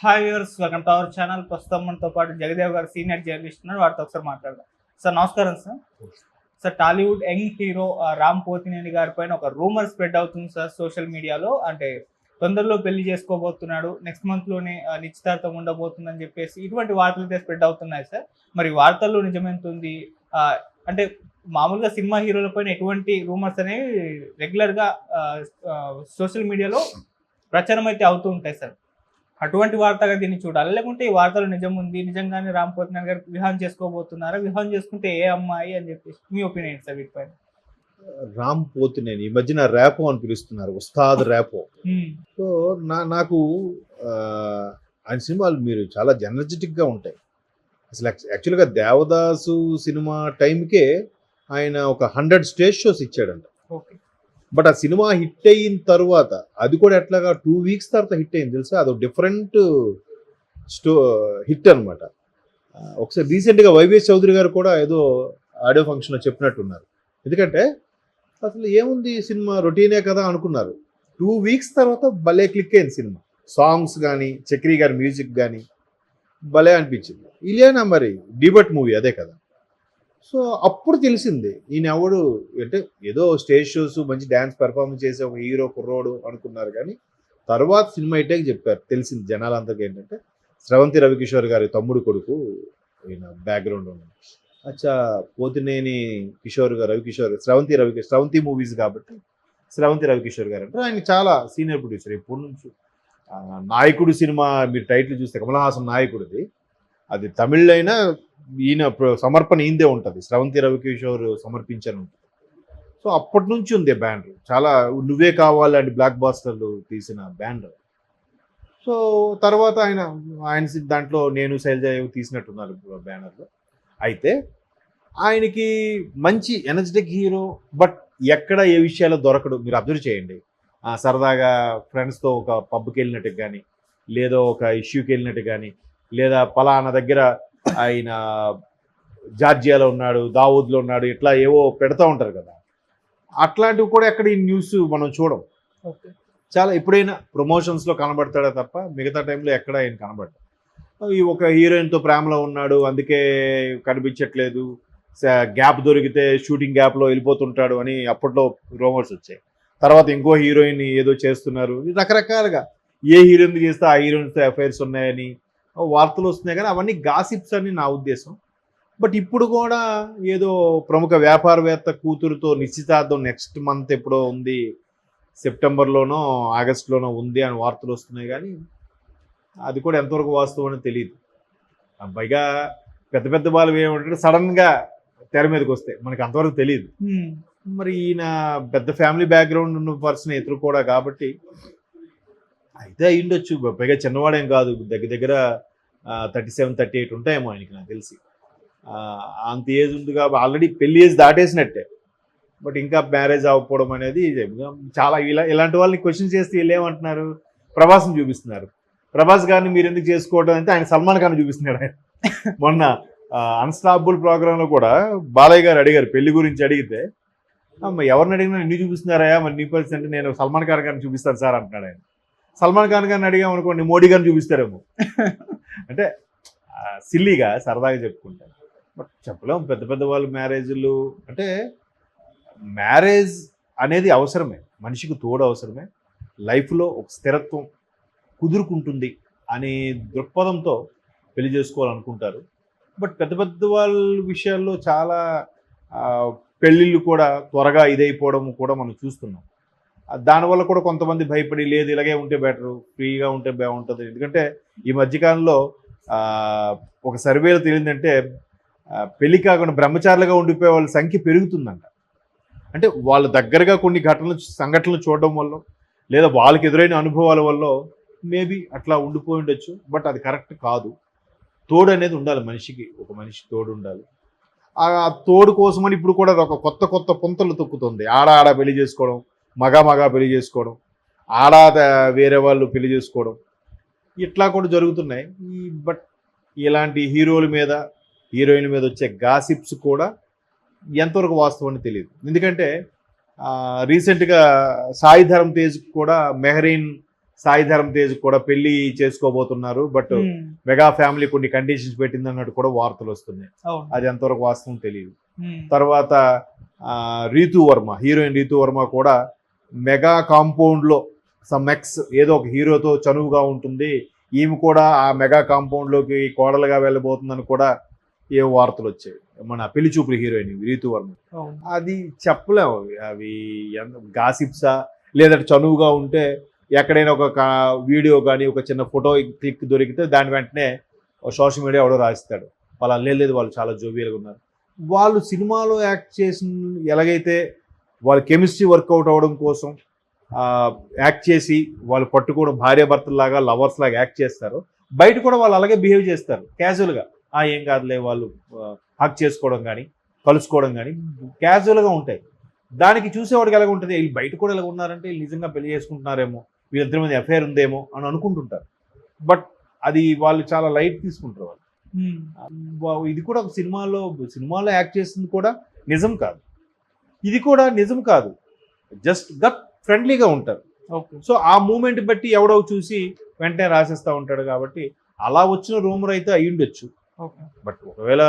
Hi viewers, welcome to our channel. ప్రస్తుతం మనతో పాటు జగదేవ్ గారు సీనియర్ జర్నలిస్ట్ ఉన్నారు. వారితో ఒకసారి మాట్లాడదాం. సార్ నమస్కారం sir. Sir Tollywood young hero Ram Pothineni గారి పైన ఒక రూమర్ స్ప్రెడ్ అవుతుంది సార్ సోషల్ మీడియాలో. అంటే తొందరలో పెళ్లి చేసుకోబోతున్నాడు, నెక్స్ట్ మంత్ లోనే నిశ్చితార్థం ఉండబోతుందని చెప్పేసి ఇటువంటి వార్తలు అయితే స్ప్రెడ్ అవుతున్నాయి సార్. మరి వార్తల్లో నిజమెంత ఉంది? అంటే మామూలుగా సినిమా హీరోల పైన ఎటువంటి రూమర్స్ అనేవి రెగ్యులర్ గా సోషల్ మీడియాలో ప్రచారం అయితే అవుతూ ఉంటాయి సార్. అటువంటి వార్తగా దీన్ని చూడాలి, లేకుంటే ఈ వార్తలు నిజం ఉంది, నిజంగానే రామ్ పోతినేని గారు వివాహం చేసుకోబోతున్నారా, వివాహం చేసుకుంటే ఏ అమ్మాయి అని చెప్పేసి మీ ఒపీనియన్ సార్ వీటిపైన? రామ్ పోతినేని ఈ మధ్యన ర్యాపో అని పిలుస్తున్నారు, ఉస్తాద్ ర్యాపో. సో నాకు ఆయన సినిమాలు మీరు చాలా ఎనర్జెటిక్ గా ఉంటాయి. అసలు యాక్చువల్గా దేవదాసు సినిమా టైంకే ఆయన ఒక 100 స్టేజ్ షోస్ ఇచ్చాడంట. ఓకే. బట్ ఆ సినిమా హిట్ అయిన తర్వాత అది కూడా ఎట్లాగా 2 వీక్స్ తర్వాత హిట్ అయింది తెలుసా. అదొక డిఫరెంట్ హిట్ అనమాట. ఒకసారి రీసెంట్గా వైవిఎస్ చౌదరి గారు కూడా ఏదో ఆడియో ఫంక్షన్లో చెప్పినట్టున్నారు. ఎందుకంటే అసలు ఏముంది సినిమా రొటీనే కదా అనుకున్నారు. 2 వీక్స్ తర్వాత భలే క్లిక్ అయింది సినిమా. సాంగ్స్ కానీ, చక్రి గారి మ్యూజిక్ కానీ భలే అనిపించింది. ఇలియానా మరి డిబట్ మూవీ అదే కదా. సో అప్పుడు తెలిసింది ఈయన ఎవడు అంటే, ఏదో స్టేజ్ షోస్ మంచి డ్యాన్స్ పెర్ఫార్మెన్స్ చేసే ఒక హీరో కుర్రోడు అనుకున్నారు. కానీ తర్వాత సినిమా అయితే చెప్పారు, తెలిసింది జనాలందరికీ ఏంటంటే స్రవంతి రవికిషోర్ గారి తమ్ముడు కొడుకు ఈయన బ్యాక్గ్రౌండ్ ఉంది. అచ్చా, పోతినేని కిషోర్ గారు, రవికిషోర్, స్రవంతి మూవీస్ కాబట్టి స్రవంతి రవికిషోర్ గారు అంటే ఆయన చాలా సీనియర్ ప్రొడ్యూసర్. ఎప్పటి నుంచి నాయకుడు సినిమా మీరు టైటిల్ చూస్తే కమల్ హాసన్ నాయకుడిది, అది తమిళ్ అయినా ఈయన సమర్పణ ఈందే ఉంటుంది, స్రవంతి రవికిషోర్ సమర్పించాను ఉంటుంది. సో అప్పటి నుంచి ఉంది బ్యానర్. చాలా నువ్వే కావాలని బ్లాక్ బాస్టర్లు తీసిన బ్యానర్. సో తర్వాత ఆయన దాంట్లో నేను శైలజ తీసినట్టున్నారు బ్యానర్లో. అయితే ఆయనకి మంచి ఎనర్జెటిక్ హీరో, బట్ ఎక్కడ ఏ విషయాల్లో దొరకడు. మీరు అబ్జర్వ్ చేయండి. సరదాగా ఫ్రెండ్స్తో ఒక పబ్కి వెళ్ళినట్టు కానీ, లేదో ఒక ఇష్యూకి వెళ్ళినట్టు కానీ, లేదా పలానా దగ్గర ఆయన జార్జియాలో ఉన్నాడు, దావూద్లో ఉన్నాడు, ఇట్లా ఏవో పెడతా ఉంటారు కదా. అట్లాంటివి కూడా ఎక్కడ ఈ న్యూస్ మనం చూడం. చాలా ఎప్పుడైనా ప్రమోషన్స్లో కనబడతాడే తప్ప మిగతా టైంలో ఎక్కడ ఆయన కనబడతాడు. ఈ ఒక హీరోయిన్తో ప్రేమలో ఉన్నాడు, అందుకే కనిపించట్లేదు, గ్యాప్ దొరికితే షూటింగ్ గ్యాప్లో వెళ్ళిపోతుంటాడు అని అప్పట్లో రూమర్స్ వచ్చాయి. తర్వాత ఇంకో హీరోయిన్ ఏదో చేస్తున్నారు, రకరకాలుగా ఏ హీరోయిన్ చేస్తే ఆ హీరోయిన్తో అఫైర్స్ ఉన్నాయని వార్తలు వస్తున్నాయి. కానీ అవన్నీ గాసిప్స్ అని నా ఉద్దేశం. బట్ ఇప్పుడు కూడా ఏదో ప్రముఖ వ్యాపారవేత్త కూతురుతో నిశ్చితార్థం నెక్స్ట్ మంత్ ఎప్పుడో ఉంది, సెప్టెంబర్లోనో ఆగస్టులోనో ఉంది అని వార్తలు వస్తున్నాయి. కానీ అది కూడా ఎంతవరకు వాస్తవం అని తెలియదు. పైగా పెద్ద పెద్ద వాళ్ళు ఏమంటే సడన్గా తెర మీదకి వస్తే మనకి అంతవరకు తెలియదు. మరి ఈయన పెద్ద ఫ్యామిలీ బ్యాక్గ్రౌండ్ ఉన్న పర్సన్ ఎదురు కూడా కాబట్టి అయితే అయ్యుండొచ్చు. పైగా చిన్నవాడేం కాదు, దగ్గర దగ్గర 37-38 ఉంటాయేమో ఆయనకి నాకు తెలిసి. అంత ఏజ్ ఉంది కాబట్టి ఆల్రెడీ పెళ్లి ఏజ్ దాటేసినట్టే. బట్ ఇంకా మ్యారేజ్ అవ్వకపోవడం అనేది చాలా ఇలాంటి వాళ్ళని క్వశ్చన్ చేస్తే వీళ్ళు ఏమంటున్నారు, ప్రభాస్ని చూపిస్తున్నారు. ప్రభాస్ గారిని మీరు ఎందుకు చేసుకోవడం అంటే ఆయన సల్మాన్ ఖాన్ చూపిస్తున్నాడు. ఆయన మొన్న అన్స్టాపబుల్ ప్రోగ్రాంలో కూడా బాలయ్య గారు అడిగారు, పెళ్లి గురించి అడిగితే ఎవరిని అడిగినా నిన్ను చూపిస్తున్నారా, మరి నీ పరిస్థితి అంటే నేను సల్మాన్ ఖాన్ గారిని చూపిస్తాను సార్ అంటున్నాడు ఆయన. సల్మాన్ ఖాన్ గారిని అడిగామనుకోండి మోడీ గారిని చూపిస్తారేమో. అంటే సిల్లీగా సరదాగా చెప్పుకుంటారు. బట్ చెప్పలేం, పెద్ద పెద్ద వాళ్ళు మ్యారేజ్లు అంటే మ్యారేజ్ అనేది అవసరమే, మనిషికి తోడు అవసరమే, లైఫ్లో ఒక స్థిరత్వం కుదురుకుంటుంది అనే దృక్పథంతో పెళ్లి చేసుకోవాలనుకుంటారు. బట్ పెద్ద పెద్ద వాళ్ళ విషయాల్లో చాలా పెళ్ళిళ్ళు కూడా త్వరగా ఇదైపోవడం కూడా మనం చూస్తున్నాం. దానివల్ల కూడా కొంతమంది భయపడి లేదు ఇలాగే ఉంటే బెటరు, ఫ్రీగా ఉంటే బాగుంటుంది. ఎందుకంటే ఈ మధ్యకాలంలో ఒక సర్వేలో తెలియదంటే పెళ్లి కాకుండా బ్రహ్మచారులుగా ఉండిపోయే వాళ్ళ సంఖ్య పెరుగుతుందంట. అంటే వాళ్ళ దగ్గరగా కొన్ని సంఘటనలు చూడడం వల్ల, లేదా వాళ్ళకి ఎదురైన అనుభవాల వల్ల మేబీ అట్లా ఉండిపోయి ఉండొచ్చు. బట్ అది కరెక్ట్ కాదు. తోడు అనేది ఉండాలి మనిషికి, ఒక మనిషి తోడు ఉండాలి. ఆ తోడు కోసమని ఇప్పుడు కూడా ఒక కొత్త కొత్త పుంతలు తొక్కుతుంది. ఆడ పెళ్లి చేసుకోవడం, మగ పెళ్లి చేసుకోవడం, వేరే వాళ్ళు పెళ్లి చేసుకోవడం, ఇట్లా కూడా జరుగుతున్నాయి. బట్ ఇలాంటి హీరోల మీద, హీరోయిన్ మీద వచ్చే గాసిప్స్ కూడా ఎంతవరకు వాస్తవం అని తెలియదు. ఎందుకంటే రీసెంట్గా సాయి ధరమ్ తేజ్ కూడా మెహరీన్ సాయి ధరమ్ తేజ్ కూడా పెళ్లి చేసుకోబోతున్నారు, బట్ మెగా ఫ్యామిలీ కొన్ని కండిషన్స్ పెట్టింది అన్నట్టు కూడా వార్తలు వస్తున్నాయి. అవును. అది ఎంతవరకు వాస్తవం తెలియదు. ఉమ్. తర్వాత రీతూ వర్మ, హీరోయిన్ రీతూ వర్మ కూడా మెగా కాంపౌండ్లో సమ్ ఎక్స్ ఏదో ఒక హీరోతో చనువుగా ఉంటుంది, ఈమె కూడా ఆ మెగా కాంపౌండ్లోకి కోడలుగా వెళ్ళబోతుందని కూడా ఏ వార్తలు వచ్చాయి. మన పెళ్లి చూపులు హీరోయిన్ రీతూ వర్మ. అవును. అది చెప్పలేము, అవి గాసిప్సా లేదంటే చనువుగా ఉంటే ఎక్కడైనా ఒక వీడియో కానీ ఒక చిన్న ఫోటో క్లిక్ దొరికితే దాని వెంటనే సోషల్ మీడియా ఎవడో రాస్తాడు, వాళ్ళు లేదు వాళ్ళు చాలా జోవియల్గా ఉన్నారు. వాళ్ళు సినిమాలో యాక్ట్ చేసిన ఎలాగైతే వాళ్ళ కెమిస్ట్రీ వర్కౌట్ అవ్వడం కోసం యాక్ట్ చేసి వాళ్ళు పట్టుకోవడం, భార్యాభర్తలాగా లవర్స్ లాగా యాక్ట్ చేస్తారు, బయట కూడా వాళ్ళు అలాగే బిహేవ్ చేస్తారు క్యాజువల్గా. ఏం కాదులే, వాళ్ళు హక్ చేసుకోవడం కానీ కలుసుకోవడం కానీ క్యాజువల్గా ఉంటాయి. దానికి చూసేవాడికి ఎలాగ ఉంటుంది, వీళ్ళు బయట కూడా ఎలాగ ఉన్నారంటే వీళ్ళు నిజంగా పెళ్లి చేసుకుంటున్నారేమో, వీళ్ళిద్దరి మీద ఎఫ్ఐఆర్ ఉందేమో అని అనుకుంటుంటారు. బట్ అది వాళ్ళు చాలా లైట్ తీసుకుంటారు వాళ్ళు. ఇది కూడా ఒక సినిమాలో యాక్ట్ చేసింది కూడా నిజం కాదు, ఇది కూడా నిజం కాదు, జస్ట్ గట్ ఫ్రెండ్లీగా ఉంటారు. సో ఆ మూమెంట్ బట్టి ఎవడో చూసి వెంటనే రాసేస్తూ ఉంటాడు. కాబట్టి అలా వచ్చిన రూమర్ అయితే అయ్యుండొచ్చు. బట్ ఒకవేళ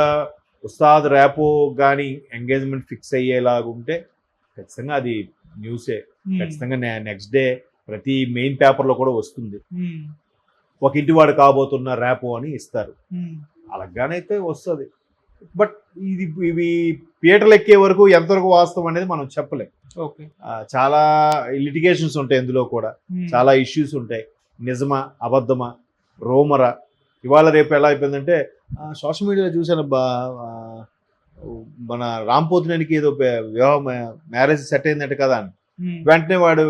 ఉస్తాద్ ర్యాపో కానీ ఎంగేజ్మెంట్ ఫిక్స్ అయ్యేలాగా ఉంటే ఖచ్చితంగా అది న్యూసే. ఖచ్చితంగా నెక్స్ట్ డే ప్రతి మెయిన్ పేపర్లో కూడా వస్తుంది, ఒక ఇంటివాడు కాబోతున్న ర్యాపో అని ఇస్తారు, అలాగానైతే వస్తుంది. బట్ ఇవి పీటలు ఎక్కే వరకు ఎంతవరకు వాస్తవం అనేది మనం చెప్పలేం. చాలా లిటిగేషన్స్ ఉంటాయి, ఇందులో కూడా చాలా ఇష్యూస్ ఉంటాయి. నిజమా అబద్ధమా రూమరా, ఇవాళ రేపు ఎలా అయిపోయిందంటే సోషల్ మీడియాలో చూసాను, మన రామ్ పోతినేనికి ఏదో వివాహం మ్యారేజ్ సెట్ అయిందట కదా అని వెంటనే వాడు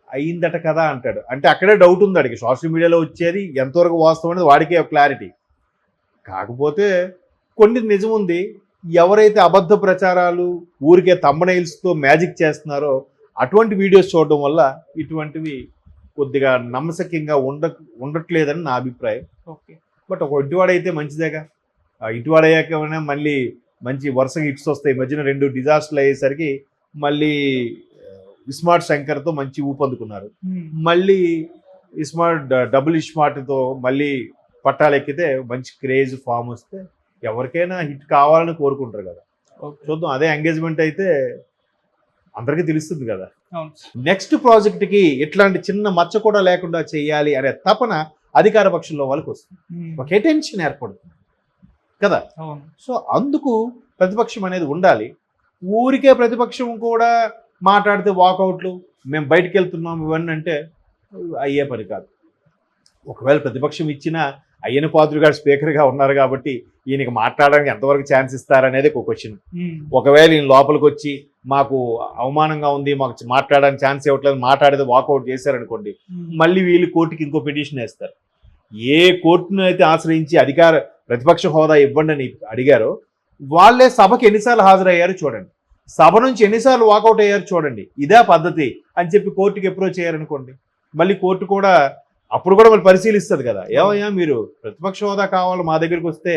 అయిందట కదా అంటాడు. అంటే అక్కడే డౌట్ ఉంది వాడికి, సోషల్ మీడియాలో వచ్చేది ఎంతవరకు వాస్తవం అనేది వాడికే క్లారిటీ. కాకపోతే కొన్ని నిజం ఉంది, ఎవరైతే అబద్ధ ప్రచారాలు ఊరికే థంబ్నెయిల్స్తో మ్యాజిక్ చేస్తున్నారో అటువంటి వీడియోస్ చూడడం వల్ల ఇటువంటివి కొద్దిగా నమ్మశక్యంగా ఉండట్లేదని నా అభిప్రాయం. బట్ ఒక ఇంటివాడైతే మంచిదేగా, ఇంటివాడయ్యాక మళ్ళీ మంచి వరుసగా హిట్స్ వస్తాయి. మధ్యన 2 డిజాస్టర్లు అయ్యేసరికి మళ్ళీ ఇస్మార్ట్ శంకర్తో మంచి ఊపందుకున్నారు, మళ్ళీ డబుల్ ఇస్మార్ట్తో మళ్ళీ పట్టాలెక్కితే మంచి క్రేజ్ ఫామ్ వస్తే ఎవరికైనా హిట్ కావాలని కోరుకుంటారు కదా. చూద్దాం, అదే ఎంగేజ్మెంట్ అయితే అందరికీ తెలుస్తుంది కదా. నెక్స్ట్ ప్రాజెక్ట్కి ఇట్లాంటి చిన్న మచ్చ కూడా లేకుండా చేయాలి అనే తపన అధికార పక్షంలో వాళ్ళకి వస్తుంది, ఒక అటెన్షన్ ఏర్పడుతుంది కదా. సో అందుకు ప్రతిపక్షం అనేది ఉండాలి. ఊరికే ప్రతిపక్షం కూడా మాట్లాడితే వాకౌట్లు, మేము బయటకు వెళ్తున్నాం ఇవన్నీ అంటే అయ్యే పని కాదు. ఒకవేళ ప్రతిపక్షం ఇచ్చినా అయ్యన పాత్రుడు గారు స్పీకర్గా ఉన్నారు కాబట్టి ఈయనకి మాట్లాడడానికి ఎంతవరకు ఛాన్స్ ఇస్తారనేది ఒక క్వశ్చన్. ఒకవేళ ఈయన లోపలికి వచ్చి మాకు అవమానంగా ఉంది, మాకు మాట్లాడడానికి ఛాన్స్ ఇవ్వట్లేదు, మాట్లాడేది వాకౌట్ చేశారనుకోండి, మళ్ళీ వీళ్ళు కోర్టుకి ఇంకో పిటిషన్ వేస్తారు. ఏ కోర్టును అయితే ఆశ్రయించి ప్రతిపక్ష హోదా ఇవ్వండి అని అడిగారో వాళ్ళే సభకి ఎన్నిసార్లు హాజరయ్యారు చూడండి, సభ నుంచి ఎన్నిసార్లు వాకౌట్ అయ్యారు చూడండి, ఇదే పద్ధతి అని చెప్పి కోర్టుకి అప్రోచ్ అయ్యారనుకోండి, మళ్ళీ కోర్టు కూడా అప్పుడు కూడా మళ్ళీ పరిశీలిస్తుంది కదా, ఏమయ్యా మీరు ప్రతిపక్ష హోదా కావాలి మా దగ్గరికి వస్తే